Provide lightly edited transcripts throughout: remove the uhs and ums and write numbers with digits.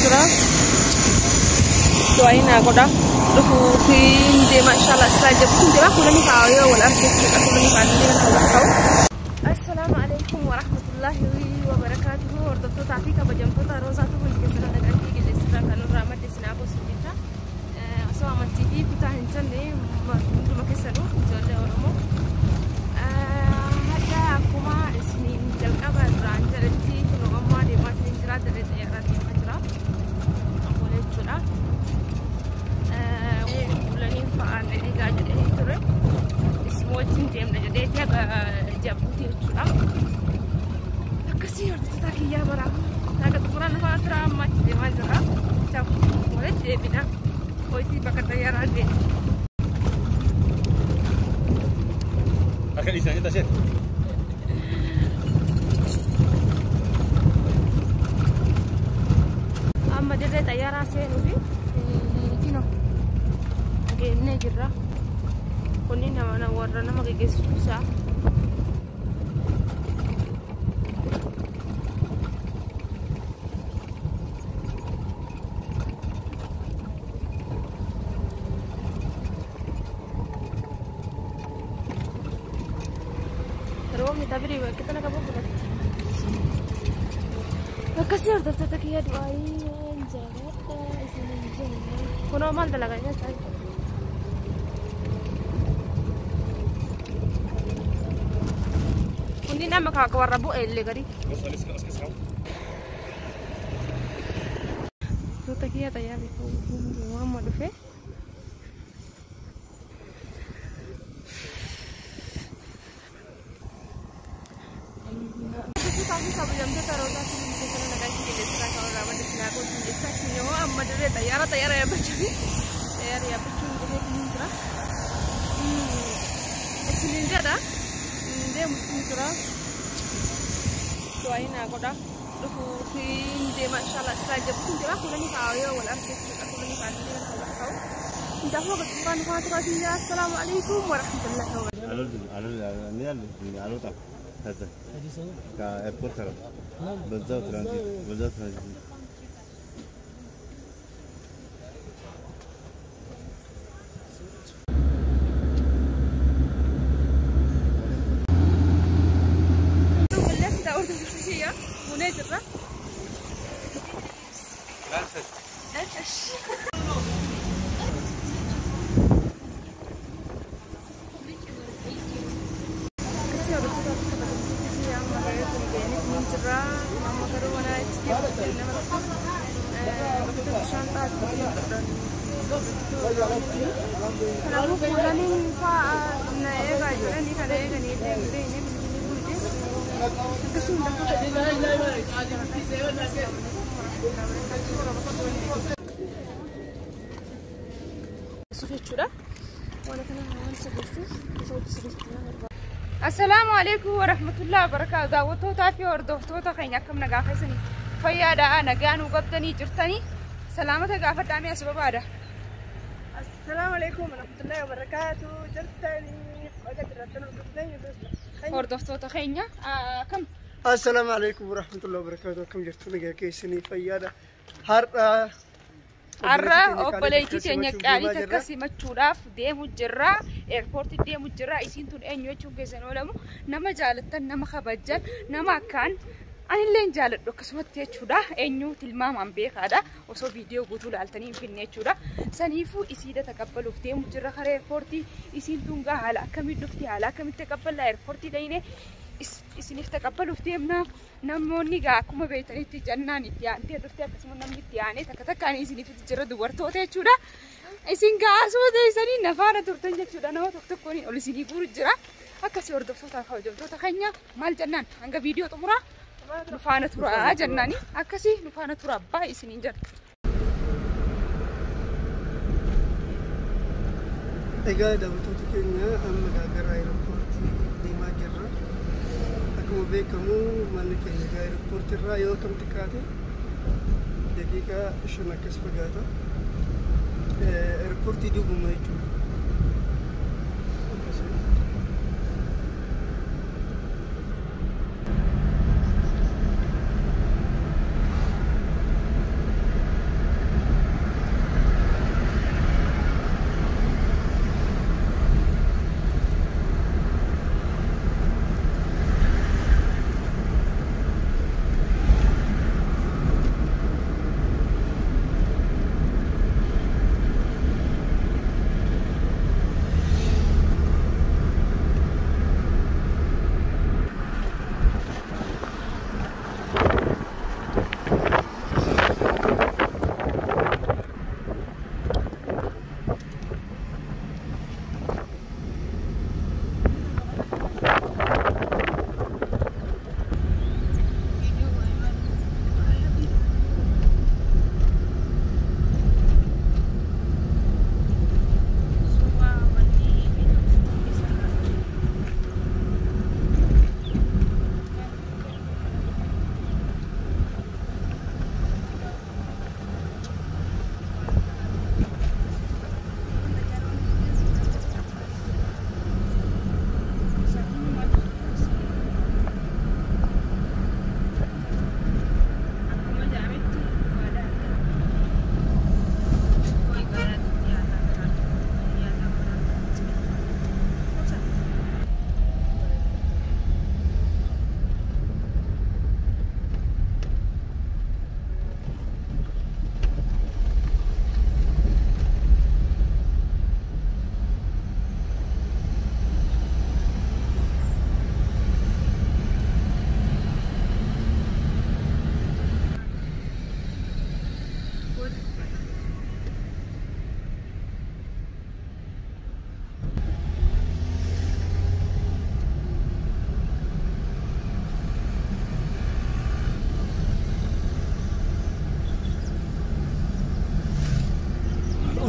jira. Doaina goda. Dukutin de mashallah saja pun jira kulani kayo wala arsikat kulani kani wala kau. Assalamualaikum warahmatullahi wabarakatuh. Ordofto tafi ka bajamto tarozatu bulkesana dagati gilesra kanu ramad desnabo sujita. So amativi kuta hinchane mandu makesano jole oromo. Hada akuma isni jalqaba ranjalti kuno amma de matin jira dare yarati majra. Amole chula. Kulani fa'an de gajde ture. Ismotin dem najde ya jabuti chula. Kasih orang tak kaya barang. Agak kurang fatra macam de majra. Cap boleh je bina. Koi tiba kata ya rade. Akan isanya tak sih? Amma jadi tayar asal ni. Kino. Gini jera. Koni nama warna nama keges susah. Tapi kita nak apa pun. Kasih orang tu tak kaya doai jaga isini jaga. Kono mal dah laganya saya. Kundi nama kau warna bu elle kari. Tu tak kaya tayar itu. Semua malu fe. Kami jam tu taruhlah sini kita nak kasih dia sekarang kalau ramai di sini aku sini sekarang ni oh amma dulu tayar ya baju tayar ya baju ini mungkin sini ada dia mungkin cerah doain aku dah dukutin dia mashallah saja pun cerah aku ni kau ya wala arsikat aku ni kani wala kau dah aku ketukan kau kasih assalamualaikum warahmatullahi wabarakatuh. Alur tak. هذا كأيربورت بالضبط بالضبط Kalau pulanin fa na ega jura ni kada ega ni de ini kasi ndak ko Assalamu alaikum warahmatullahi wabarakatuh. Daawwattoota taafi hordoftoota keenya akkam nagaa keessanii fayyaadhaa nagaan uqabtanii jirtanii salaamata gaafadhaame as barbaada. السلام عليكم ورحمة الله وبركاته. جرتني وقت رتنا القبضين hordoftoota keenya kam السلام عليكم ورحمة الله وبركاته. كم جرتنا كيسني فيادا هر arra obboleetti teenya qaalii takkasi machuudhaaf deemu jirra airport deemu jirra isin tun eenyu jechuun keessan oolamu nama jaalattan nama kabajjan nama akkaan anillee jaaladhu akkasumatti jechuudha eenyu tilmaamaan beekaadha osoo viidiyoo guutuu laaltanii finne jechuudha saniifuu isiida taqabbaluuf deemu jirra karaa airport isin tun gaa haala akkamii dhufti haala akkamitti taqabbala airport dhayne isiniif taqabbaluuf deemna namoonni gaa akkuma beeytanitti jannaan itti aantee dhufte akkasuma namni itti aanee takka takkaan isiniif jira dubartoota jechuudha isin gaa asuma teessanii nafaana turtan jechuudha nama tokko tokkoon ol isinii guuru jira akkasii hordoftoota kabajamtoota keenya maal jennaan hanga viidiyoo xumuraa nufaana turaa jennaani akkasii nufaana turaa abbaa isiniin jedha. Egaa daawwattoota keenya amma gara aeroportii deemaa jirra. Akkuma beekamu manni keenya gara aeroportii irraa yoo kam xiqqaate daqiiqaa 5 akkas fagaata. Aeroportii duubuma jechuudha.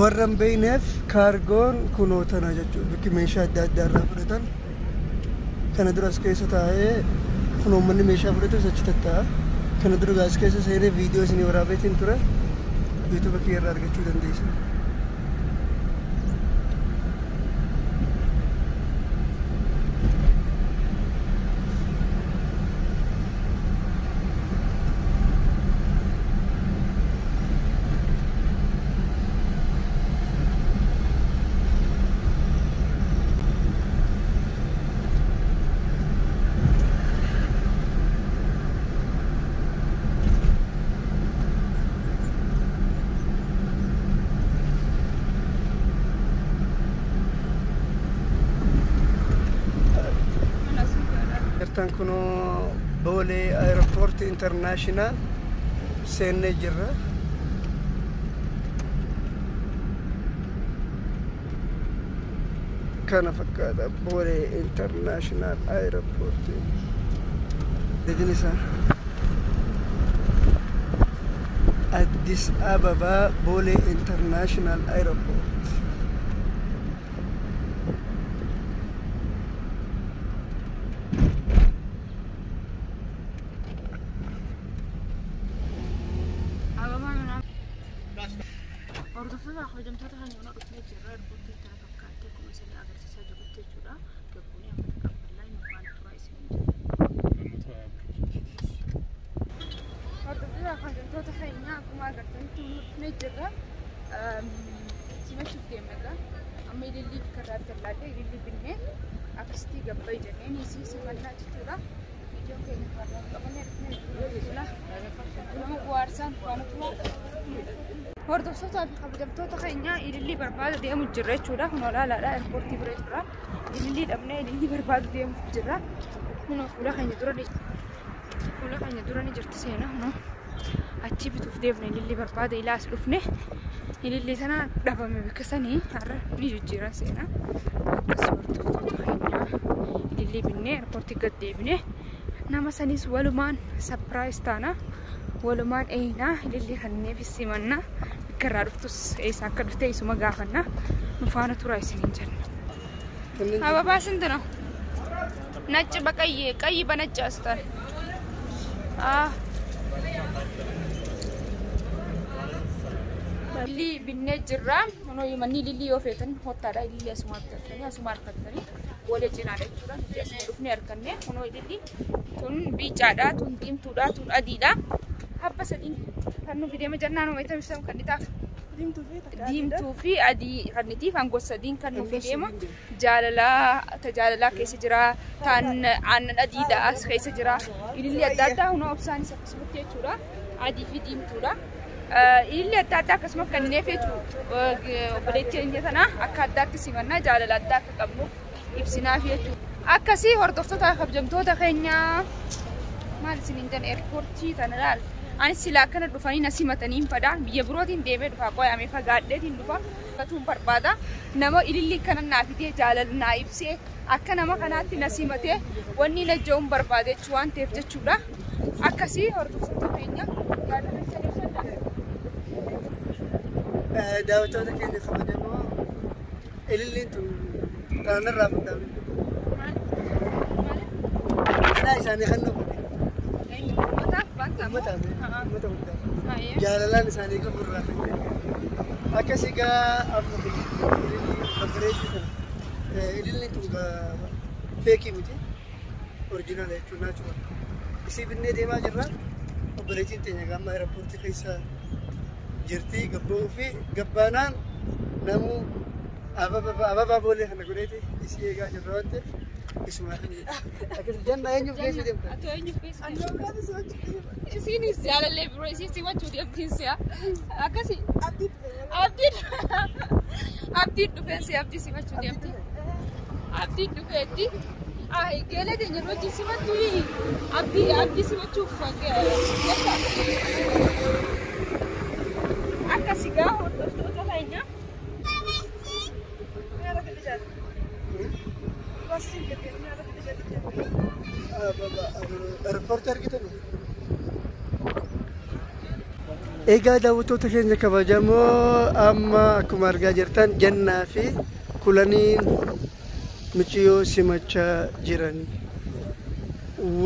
warran beeyneef kaargoon kunootana jechuudha. Bakki meeshaa adda addaa irraa fudhatan kana dura as keessa taa'ee kun uummanni meeshaa fudhatu achi tatta'a. Kana dura as keessa seenee viidiyoo isinii waraabeetiin ture yuutuuba kee irraa argachuu dandeessu. Kuno Bole Airport International seenne jirra. Kana fakkaata Bole International Airport. Dedin isa Addis Ababa Bole International Airport. Hordoftoota hojjamtoota kan yoona dhufnee jirra airpoortii itti fakkaattee akkuma isin agarsiisaa jirrutti jechuudha. Gabbuun amma qabballaa inni waan turaa isin jira. Hordoftoota hojjamtoota keenyaa akkuma agartanitti dhufnee jirra. Simachuuf deemnedha. Amma ilillii karraa dallaalee ilillii binnee akkasitti gabbai jenneen isii simannaa jechuudha. Viidiyoon keenya farraa qabannee dhufnee jirra. Nama bu'aarsaan faana turaa. Hordoftoota fi kabajamtoota keenyaa ilillii barbaada deemu jirra jechuudha. Kun olaalaadha airpoortii bira jirra. Ilillii dhabnee ilillii barbaadu deemu jirra. Kun fuula keenya dura ni jirti seena. Kun achi bituuf deemne ilillii barbaada ilaas dhufne ilillii sana dhabame bikkisanii har'a ni jijjiiran seena. Akkasii hordoftoota keenyaa ilillii binnee airpoortii gad deebine nama sanis walumaan sapiraayis taana. Walumaan eenaa ilillii kanneef simanna karraa dhuftus eessa akka dhufte isuma gaafanna nu faana turaa isiniin jenna. Ababaa sinti ነው? ነጭ በቀይ ቀይ በነጭ አስታል illi binnee jirra. Kunoo manni illi yoo feetan hottaadha illi asuma argattanii asuma argattanii wal jinaadha jechuudha. Asuma dhufnee arganne kunoo illi tun biicaadha, tun diimtuudha, tun adiidha. Habba sadiin kan nu fidee majannaa nu meeshaa ibsamu kan itaaf diimtuu fi adii kan itiif hangos sadiin kan nu fideema jaalalaa keessa jira, tan aannan adiidha as keessa jira. Illi adda addaa hunoo obsaanis akkasumatti jechuudha. Adii fi diimtuudha. Illi adda addaa akkasuma kan inni feetu obboleettii keenya sana akka addaatti simannaa jaalala addaa akka qabnu ibsinaaf jechuudha. Akkasii hordoftoota kabajamtoota keenya maal isiniin jedhan eerpoortii tana laal. Ani silaa kana dhufanii na simatanii fada biyya birootiin deemee dhufa qoyamee fagaadheetiin dhufa katuun barbaada. Nama ilillii kana naa fidee jaalala naa ibsee akka nama kanaatti na simatee wanni na ja'uun barbaade jechuu waan ta'eef jechuudha. Akkasii hordoftoota keenya jaalala daawwattoota keenya kabajamoo ililliin tun kanarraa fudhame. Aadaa isaanii kan nuuf jaalalaan isaanii kan burraa akkasii gaa amma babbareedduu kana ililliin tun feekii miti oriijinaala jechuun naachuma isii binnee deemaa jirra. Obboleettiin teenya gamma aeropoortii keessa jirti gabboo fi gabbaanaan namu ababaa boolee kana godheeti isii eegaa jirra waan ta'eef isuma kan akkasii janna eenyuuf geessu deemta? Isinis jaalallee biroo isii simachuu deemtiinsi akkasii abdiin dhufeensi abdii simachuu deemti. Abdiin dhufeetti geelee teenya wajjin simachuu abdii simachuuf akkasii gaa hordoftoota keenya. Reporter gitu loh. Egaa daawwattoota keenya kabajamoo amma akkuma argaa jirtan Jannaa fi Kulaniin michiyoo simachaa jirani.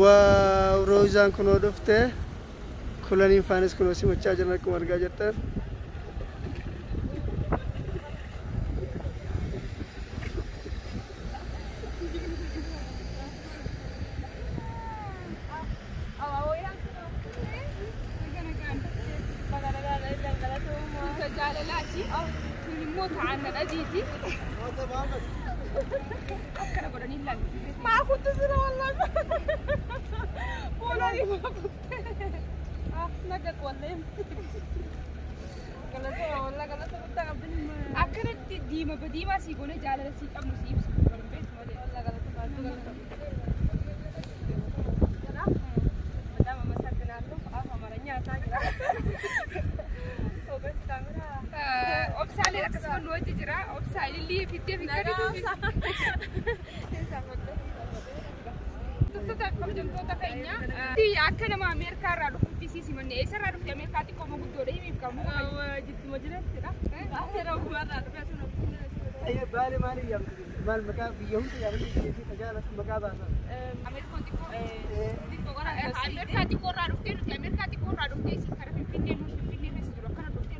Waa Roozaan kunoo dhuftee Kulaniin faanis kunoo simachaa jiran akkuma argaa jirtan. ما كنت زرا والله ولا ما كنت نقد والله قلت والله قلت كنت قبل اكرت ديما بديما سيقول جاله سي ابو سيب والله قلت ما مسكنا له مرنيا ساجرا أبسالي لك اسمه نوجي جرا أبسالي اللي في الدنيا في كذا تتذكر جنتو تكينيا تي أكنا ما أمريكا رادو في سيسي من إيش رادو في أمريكا تي كم قد دوري ميبكم جد مجنون ترى أهرب ما رادو بس أيه بالي مالي يوم مال مكان بيوم تجاري في تجارة مكان بس أمريكا تي كو أمريكا تي كو رادو في أمريكا تي كو رادو في سيسي كارفين فيني مسجد كنا دكتور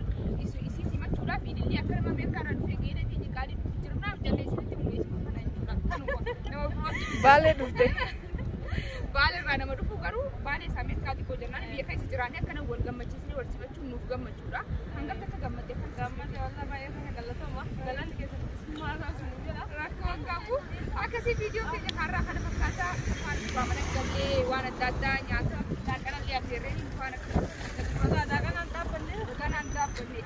isi macula fini li akar ma mer karan fegene ti ni kali jirna jalle sini mu isi ma nan jula bale dufte bale rana ma dufu garu bale sa mer kati ko janna bi kai sijirane kana wol gammachi sini wol sibachu nu gammachura hanga ta gammate kan gammate walla ba ya kana galata ma galan ke ma sa sunu jala rakko kabu akasi video ke harra kana fakata kan ba mana galle wana dada nyata dan kana li afere ni fana kana daga nan ta panne kana anda panne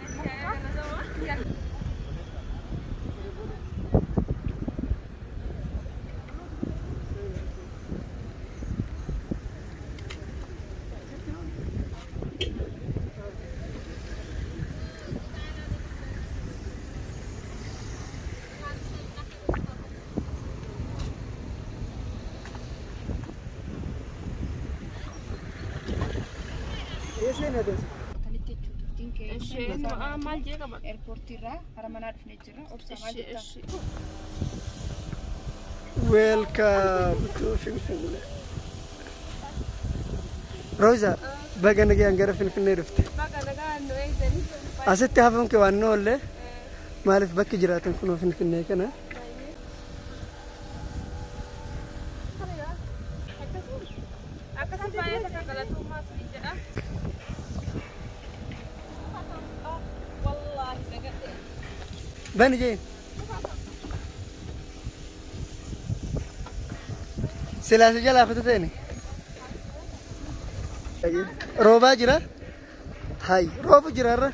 Welcome to Finfinne. Rosa, baga nagayaan gara Finfinne dhufte. Baga nagaan no eegdani. Asitti hafan ke waan oolle maaliif bakki jiraatan kunoo Finfinne kana? Akkasii baay'ee takka galatuummaa siin jedha. Wallaahi nagadde. Bani jeen. Silaasa jalaa fitateeni. Roobaa jira? Hay, roobu jiraarra.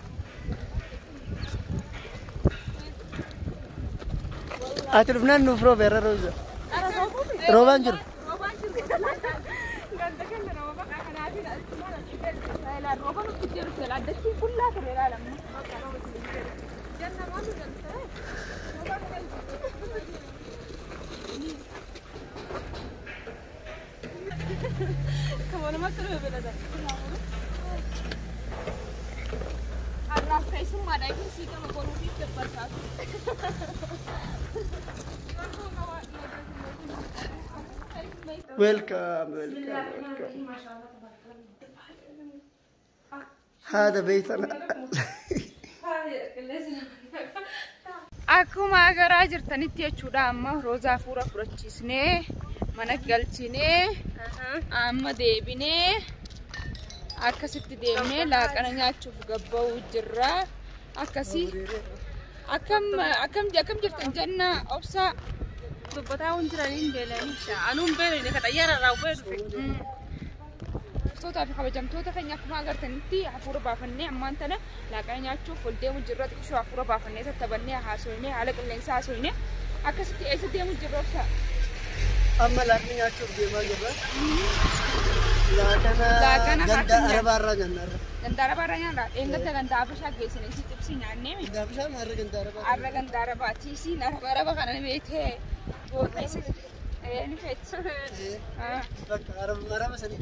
Ati dhufnaan nuuf roobeerra Rooza. Roobaan jiru. Ganda kenna rooba kanaafi la rooba nuti jiru sela dachii kullaa tureeraa lamma. Janna maanu galtee. Kamu nama terus bela. Allah kaisum ada yang sih kamu baru di depan satu. Welcome. هذا بيتنا. Aku magar ajar tani tiap cuda amma Roza fura cisne, mana galcine, amma debine, akasitti debine, lakananya cuf gabbau jirra, akam jirtan janna obsa. Dubbata unjiranin belani sha, anum belani kata yara raubel. Tota fi kabajamtoota keenya akkuma agartanitti hafuura baafannee ammaan tana laaqana nyaachuuf ol deemu jirra xiqqoo hafuura baafannee tattabannee haasoinee haala qilleensa haasoinee akkasitti eessa deemu jirra obsa. Amma laaqana nyaachuuf deemaa jirra. Laaqana ganda arabaarraa nyaannaarra. Ganda arabaarraa nyaanna. Eeggatta ganda abashaa geessine si cibsi nyaannee. Ganda abashaa maarra ganda arabaa. Arra ganda arabaati si araba kana beekee goota isa. Nifet. Araba sani.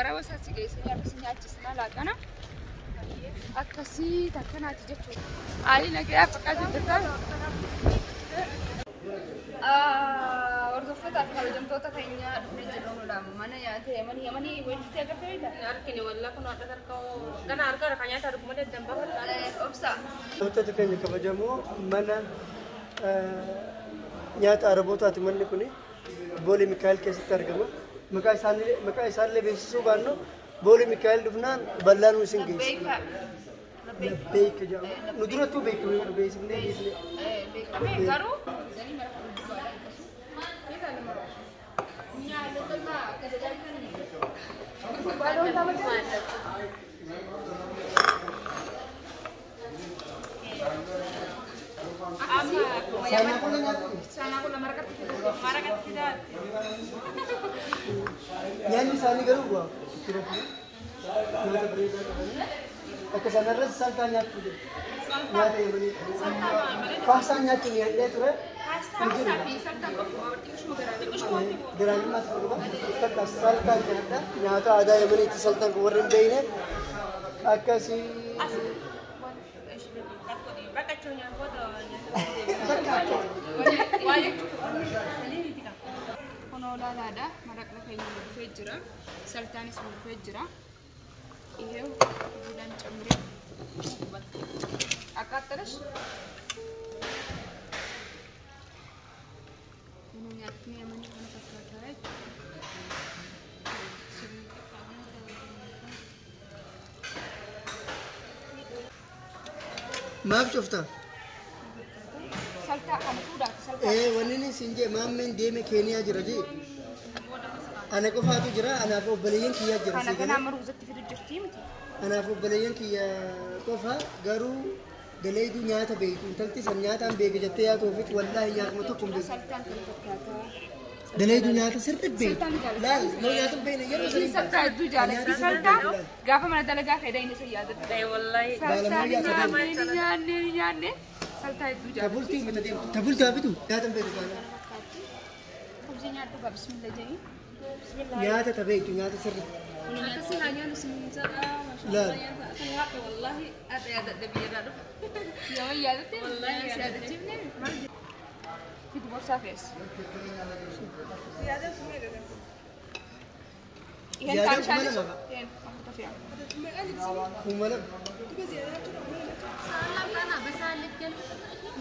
Araba sani geessine arra si nyaachisna laaqana. akkasii takkanaati jechuudha. Haalli nagayaa fakkaatu jirta. Hordoftoota fi kabajamtoota keenya dhufnee jirrudha. Mana nyaatee yamanii walitti agartee Arkini wallaahi kun adda tarkoo gana argaa kan nyaata arguma dandamba obsa. Hordoftoota keenya kabajamoo mana nyaata Arabootaati manni kuni Boole Mikaa'el keessatti argama. Maqaa isaallee beeksisuu baannu Boole Mikaa'el dhufnaan bal'aa nu isin geessa. Labbeeka jedhama. Nu durattuu beekamee beeksifnee dhiisnee. Beekamee garuu sana aku lamar marah tidak. Nyanyi sani garu gua. Oke sana res salta nyatu deh. Nyatu yang ini. Fasa nyatu ya dia tuh. Gerani mas berubah. Kita salta nyata. Nyata ada yang ini salta keluarin deh ini. Akasi. Lada, marakna kayaknya lebih jera, sultanis lebih jera. Iya, bulan cemre. Akad terus. Menyatnya mana mana terkait. Maaf cufta. Salta kamu sudah salta. Wanini sinje mamen deme Kenya jira ji. Anak ko faatu jira anaaf obboleeyyan kiyya jira Kana kana maruzatti fidu jirti miti. Anaaf obboleeyyan kiyya qofa garuu daleedu nyaata beeku intalti san nyaataan beeku jettee yaa toofiq wallaahi nyaatuma tokko hin beeku. Saltaan kan fakkaata. Daleedu nyaata sirri beeku. Laal yoo nyaata hin beekne yeroo Isi saltaa hedduu jaalatti saltaa gaafa mana dalagaa fedha inni isa yaadatu. wallahi Saltaan nyaanne saltaa hedduu jaalatti. Tabultii mata deemtu tabultaa fidu nyaata hin beeku baala. Kabji nyaadhu gaa bismillah jedhi. Nyaata tabeetu nyaata sirri. Kasi hanya nusinja Laal. masyaallah wallahi ada biar ada Yoo yaadatte Wallahi yaadatte fidu borsaa keessa. Ziyaada kuma lama ba? Kuma lama.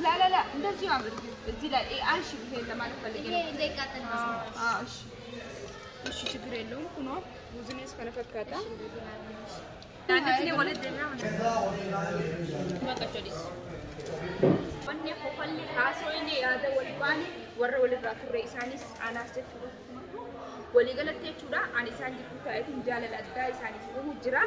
لا لا لا እንደዚህ አብር እዚህ ላይ አንሺ ይሄን ለማለት ፈልጌ ነው። እሺ እሺ ችግር የለውም ኩኖ ቢዝነስ ከነፈካታ Nanti boleh dengar. wanne ko falle haso ine yaada wali baani warra wali irraa turre isaanis anaas jechuudha. Walii galatti jechuudha ani isaan jidduu ta'eetiin jaalala addaa isaaniif uumu jira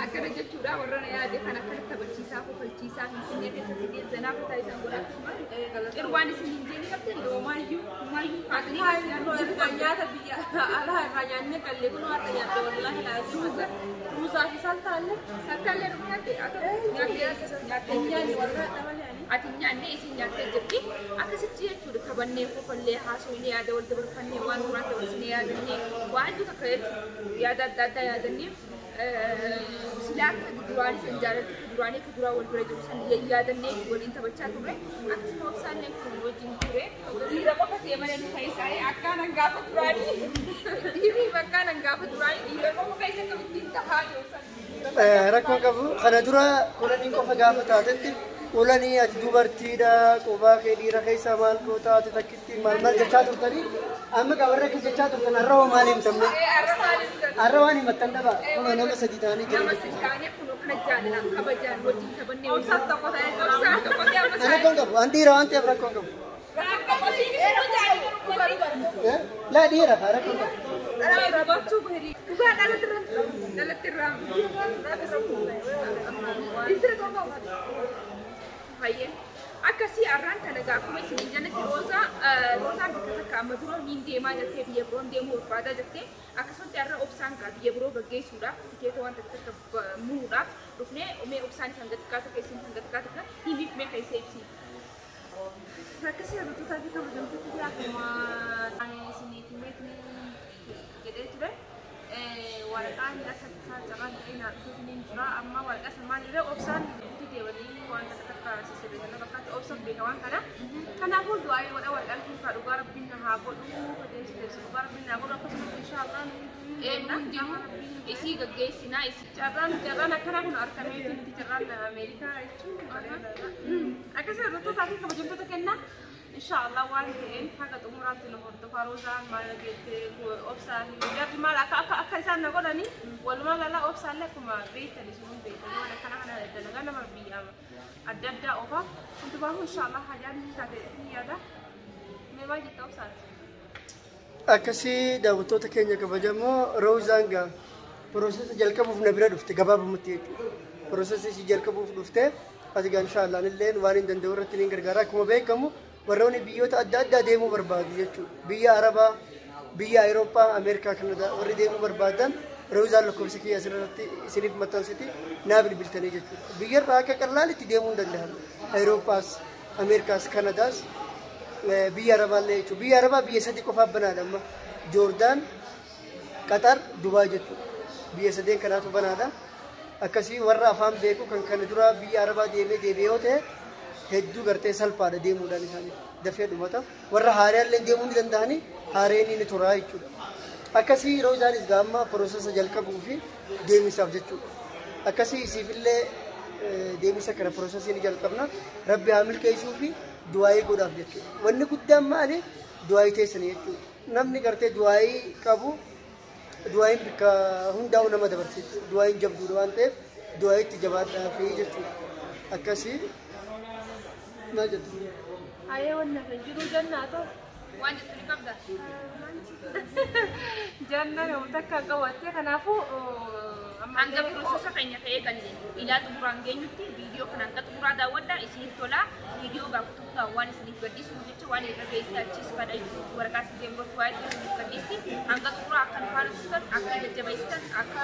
akkana jechuudha warra na yaade kan akkana taphachiisaa kofalchiisaa finfinnee keessatti geessanaa kutaa isaan godhatu irwaan isin hin jeeni qabte maayyuu haatanii Nyaata biyya alaa irraa nyaanne qallee kun waan nyaata wallahi laazima ruusaa fi saltaalle sakkaallee dhumaate nyaanni warra dabalee ati nyaanne isin nyaattee jirti akkasitti jechuudha kabannee kofallee haasofnee yaada wal dabarfannee waan duraan dabarsine yaadannee waan hedduu takka jechuudha yaada adda addaa yaadannee silaa akka duraanii san jaalatti duraanii akka duraa wal bira jiru san yaadannee waliin taphachaa turre akkasuma obsaallee kun wajjin ture dhiira qofa ta'e malee nu ta'isaa akkaanan gaafa duraanii dhiirri bakkaanan gaafa duraanii dhiira qofa keessa kamittiin tahaa jiru san. Rakkoo qabu kana dura qolanii qofa gaafa taatetti qolanii ati dubartiidha qubaa kee dhiira keessaa maal goota ati takkitti maal jechaa turtanii amma qabarra kee jechaa turtan har'a hoo maal himtamne har'a waan himattan dhaba kuma nama sadii ta'anii jiran. Nama sadii ta'anii kun kana jaalala kabajaan wajjin taphannee obsaan tokko ta'ee obsaan tokko ta'ee Rakkoon qabu an dhiira waan ta'eef rakkoon qabu. Laa dhiira haa rakkoon qabu. Akkasii arraan talagaa akkuma isin jannatti roosaan bakka takka amma dura niin deemaa jirtee biyya biroon deemuu barbaadaa jirtee akkasumatti arra obsaan kaa biyya biroo gaggeessuudhaaf tikeeta waan takka muruudhaaf dhufnee mee obsaan isaan gatikaata keessin isaan gatikaata kana himiif mee keessa ibsi. Akkasii aduutaa fi kabajamtoota akkuma isiniif meekni jedhee ture. waraqaan lafa jarraan ta'inaa dhufuutiin jira amma waraqaa samaan illee obsaan itti deebanii waan akka sisirreessan fakkaatti obsan beeka waan kana kanaafuu du'aa'ee godha waraqaan kun kan dhugaa rabbiin na haa godhu fadeessi dhugaa rabbiin na godhu akkasumas inshaallah isii gaggeessinaa isii jarraan akkana kun argamee jirti jarraan Ameerikaa jechuun akkasii irrattoota fi kabajamtoota kennaa inshallah waan ta'een haga xumuraatti nu hordofaa roozaan maal jettee obsaan jarri maal akka isaan na godhani walumaa gala obsaallee akkuma beektani sun beektani waan akkana kana dalagaa nama biyya adda addaa ofa hundumaafuu inshallah hajaan taate yaada mee maal jetta obsaan akkasii daawwattoota keenya kabajamoo roozaan gaa piroosesa jalqabuuf na bira dhufte gabaabumatti jechuudha piroosesa isii jalqabuuf dhufte ati gaa inshallah illee waan hin danda'u irratti ni gargaara akkuma beekamu warroonni biyyoota adda addaa deemuu barbaadu jechuudha. Biyya Arabaa, biyya Awurooppaa, Ameerikaa, Kanadaa warri deemuu barbaadan roozaan lakkoofsa kiyya asirratti isiniif maxxansiti naa bilbiltanii jechuudha. Biyyarraa akka qallaalitti deemuu hin danda'an. Awurooppaas, Ameerikaas, Kanadaas, biyya Arabaallee jechuudha. Biyya Arabaa biyya sadii qofaaf banaadha amma. Joordaan, Qatar, Dubaay jechuudha. Biyya sadeen kanaatu banaadha. Akkasii warra afaan beeku kan kana dura biyya Arabaa deemee yoo ta'e hedduu gartee salphaadha deemuudhaan isaanii dafee dhumata warra haaraallee deemuu ni danda'anii haareen ni turaa jechuudha. Akkasii yeroo isaanis gaamma piroosesa jalqabuu fi deemisaaf jechuudha. Akkasii isiifillee deemisa kana piroosesii ni jalqabna rabbi haa milkeessuu fi du'aayii godhaaf jechuudha. Wanni guddaan maali du'aayii teessanii jechuudha. Namni gartee du'aayii qabu du'aayiin bakka hundaa'u nama dabarsiisa. Du'aayiin jabduudha waan ta'eef du'aayiitti jabaadhaa fi jechuudha. Akkasii ما جد هاي ولا نجرو جنة waan jettu ni qabda. Janna yoo takka qabattee kanaafuu hanga piroosesa keenya ta'ee kan ilaa xumuraan geenyutti viidiyoo kana hanga xumuraa daawwadhaa isiniif tola viidiyoo gaafatuutaa waan isiniif gaddisuuf jecha waan irra geessee achiis fadha waraqaa siteen barbaadu isiniif gaddisi hanga xumuraa akka nufaana tutan akka jajjabeessitan akka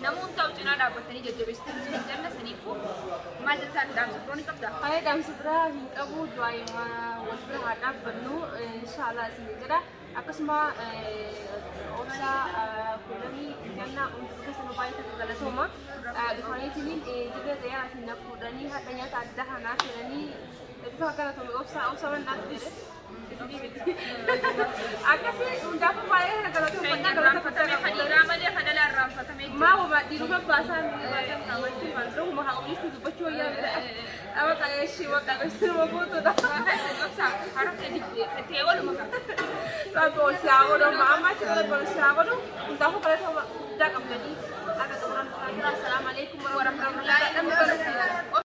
namoonni ta'u cinaa dhaabbatanii jajjabeessitan isiniif janna isiniifuu maal jettaan dhaamsa biroo ni qabda. Haye dhaamsa biraa hin qabu du'aayi wal bira haa dhaabbannu inshallah isinii jira akkasuma obsa kudhanii janna hundi keessa baay'ee takka galatooma dhufaniitiin dirree xayyaaraa na fuudhanii hadha nyaata adda kanaa fedhanii bifa galatoome obsa mannaa fide akkasii hundaafuu baay'ee galatooma irraanfatame hadiiraa malee hadala irraanfatame maa wama dhiiruma baasaan baay'ee kaawwachuu waan ta'u maa hawwiitti dubbachuu wayyaa ama qayeeshii waqaa qeessiruma guutuudha harafte ta'ee waluma qaba. Bolsiago, amma ci vuole bolsiago, un tapo per la tua da cambiare, a che dovrà fare